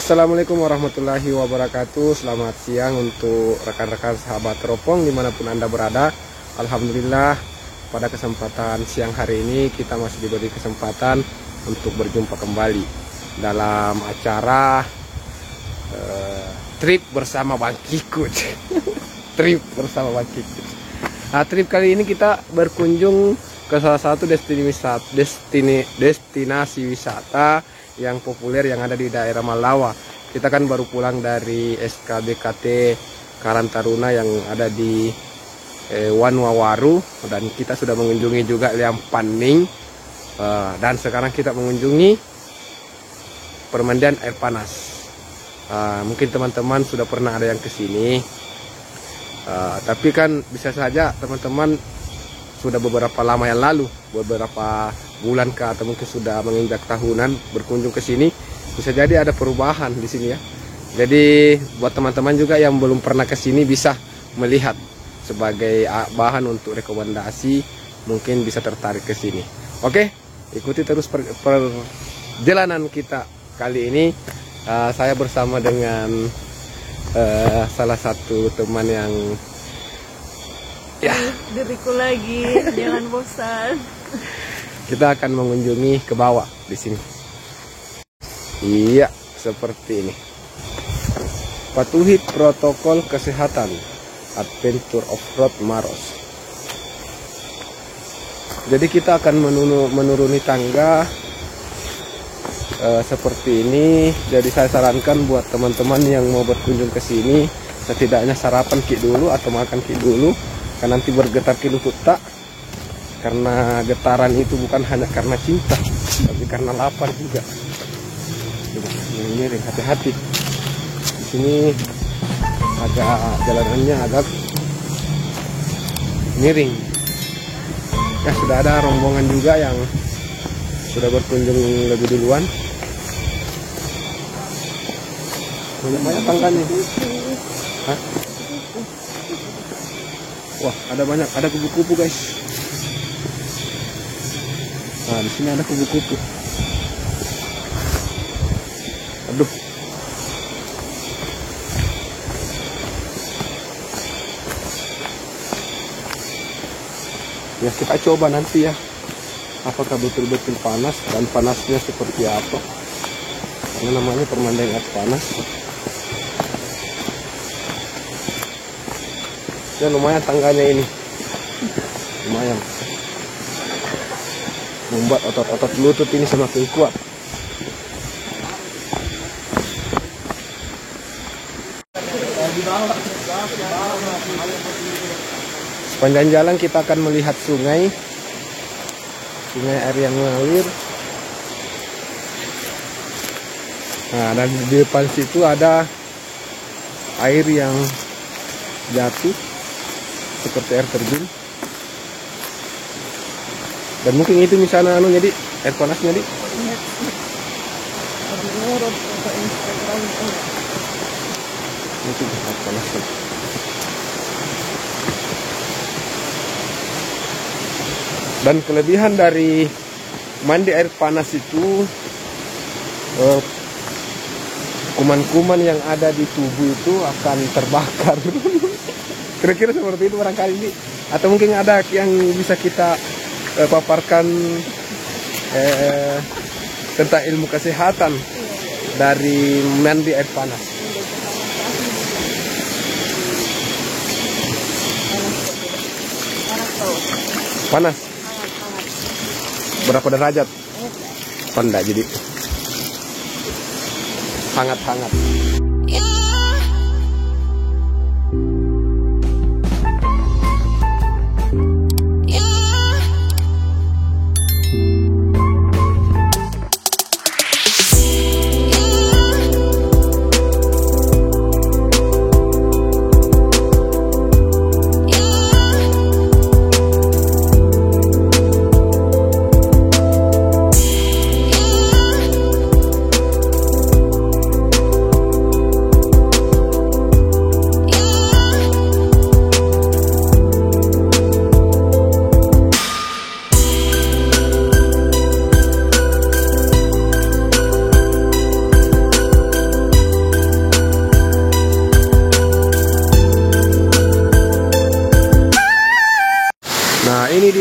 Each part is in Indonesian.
Assalamualaikum warahmatullahi wabarakatuh. Selamat siang untuk rekan-rekan sahabat teropong dimanapun Anda berada. Alhamdulillah pada kesempatan siang hari ini kita masih diberi kesempatan untuk berjumpa kembali dalam acara trip bersama Bang Kikut. Trip bersama Bang Kikut. Nah, trip kali ini kita berkunjung ke salah satu destinasi wisata yang populer yang ada di daerah Malawa. Kita kan baru pulang dari SKBKT Karang Taruna yang ada di Wanwawaru, dan kita sudah mengunjungi juga Liam Panning, dan sekarang kita mengunjungi Permandian Air Panas. Mungkin teman-teman sudah pernah ada yang kesini, tapi kan bisa saja teman-teman sudah beberapa lama yang lalu, beberapa bulan atau mungkin sudah menginjak tahunan berkunjung ke sini, bisa jadi ada perubahan di sini ya. Jadi buat teman-teman juga yang belum pernah ke sini bisa melihat sebagai bahan untuk rekomendasi, mungkin bisa tertarik ke sini. Oke, ikuti terus perjalanan kita kali ini. Saya bersama dengan salah satu teman yang diriku lagi, jangan bosan. Kita akan mengunjungi ke bawah di sini. Iya, seperti ini. Patuhi protokol kesehatan. Adventure Off-Road Maros. Jadi kita akan menuruni tangga seperti ini. Jadi saya sarankan buat teman-teman yang mau berkunjung ke sini, setidaknya sarapan dulu atau makan dulu. Kan nanti bergetar lutut tak, karena getaran itu bukan hanya karena cinta, tapi karena lapar juga. Ini hati-hati. Di sini agak jalanannya agak miring. Ya, sudah ada rombongan juga yang sudah berkunjung lebih duluan. Banyak tangganya. Hah? Wah, ada banyak, ada kupu-kupu guys. Nah, di sini ada kupu-kupu. Aduh. Ya, kita coba nanti ya, apakah betul-betul panas dan panasnya seperti apa. Ini namanya Permandian Air Panas. Ya, lumayan tangganya ini, lumayan membuat otot-otot lutut ini semakin kuat. Sepanjang jalan kita akan melihat sungai air yang mengalir. Nah, dan di depan situ ada air yang jatuh seperti air terjun. Dan mungkin itu misalnya jadi air panasnya di. Itu air panasnya. Dan kelebihan dari mandi air panas itu, kuman-kuman yang ada di tubuh itu akan terbakar. Kira-kira seperti itu barangkali ini. Atau mungkin ada yang bisa kita paparkan tentang ilmu kesehatan dari mandi air panas. Panas. Berapa derajat? Panda jadi hangat-hangat.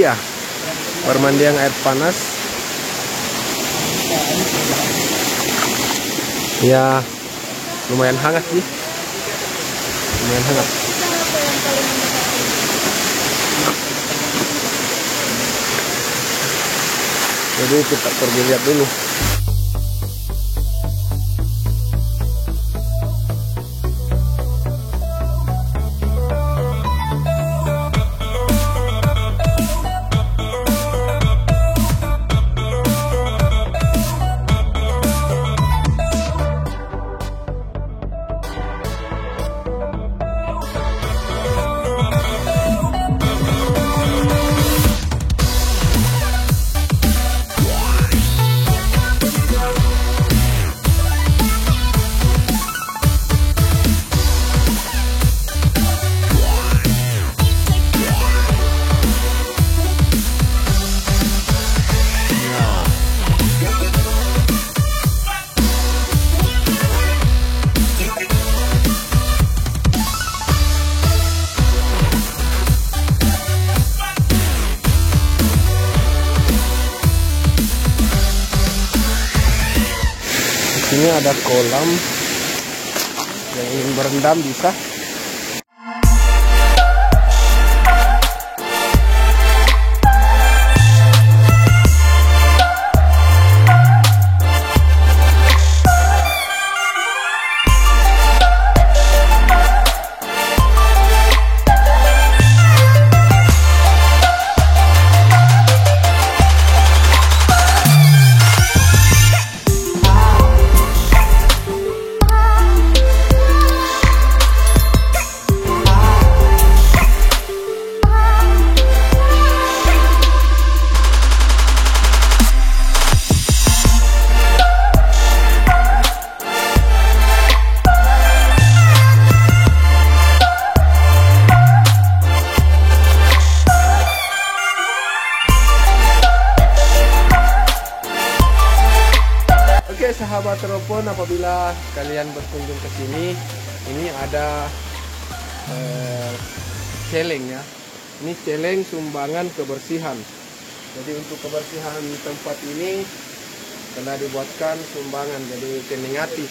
ya, permandian air panas. Ya, lumayan hangat sih. Lumayan hangat. Jadi kita pergi lihat dulu. Ini ada kolam yang ingin berendam bisa. Oke sahabat teropon, apabila kalian berkunjung ke sini, ini ada celeng ya. Ini celeng sumbangan kebersihan. Jadi untuk kebersihan tempat ini telah dibuatkan sumbangan. Jadi keningati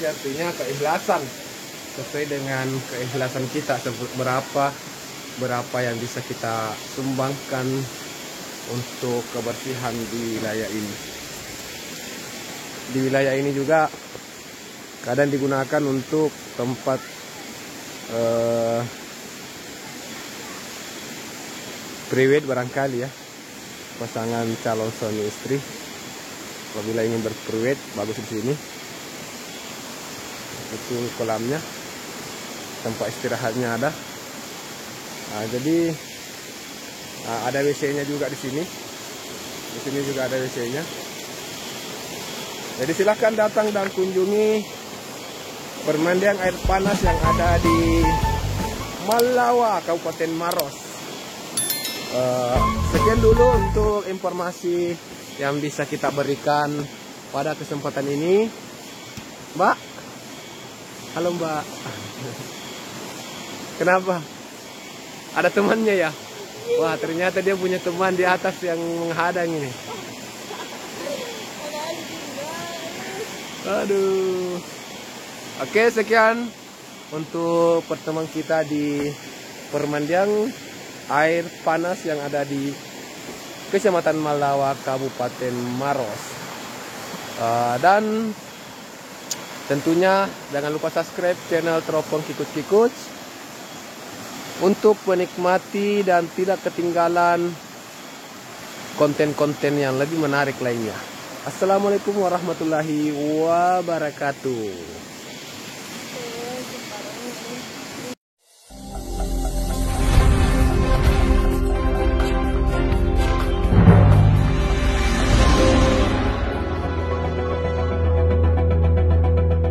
artinya keikhlasan. Sesuai dengan keikhlasan kita, berapa yang bisa kita sumbangkan untuk kebersihan di wilayah ini. Di wilayah ini juga kadang digunakan untuk tempat prewed barangkali ya, pasangan calon suami istri apabila ingin berprewed bagus di sini. Itu kolamnya, tempat istirahatnya ada. Nah, jadi ada WC-nya juga di sini. Di sini juga ada WC-nya. Jadi silahkan datang dan kunjungi permandian air panas yang ada di Malawa, Kabupaten Maros. Sekian dulu untuk informasi yang bisa kita berikan pada kesempatan ini. Mbak, halo Mbak. Kenapa? Ada temannya ya? Wah, ternyata dia punya teman di atas yang menghadang ini. Aduh. Oke, sekian untuk pertemuan kita di permandian air panas yang ada di Kecamatan Malawa, Kabupaten Maros. Dan tentunya jangan lupa subscribe channel Teropong Kikuts untuk menikmati dan tidak ketinggalan konten-konten yang lebih menarik lainnya. Assalamualaikum warahmatullahi wabarakatuh.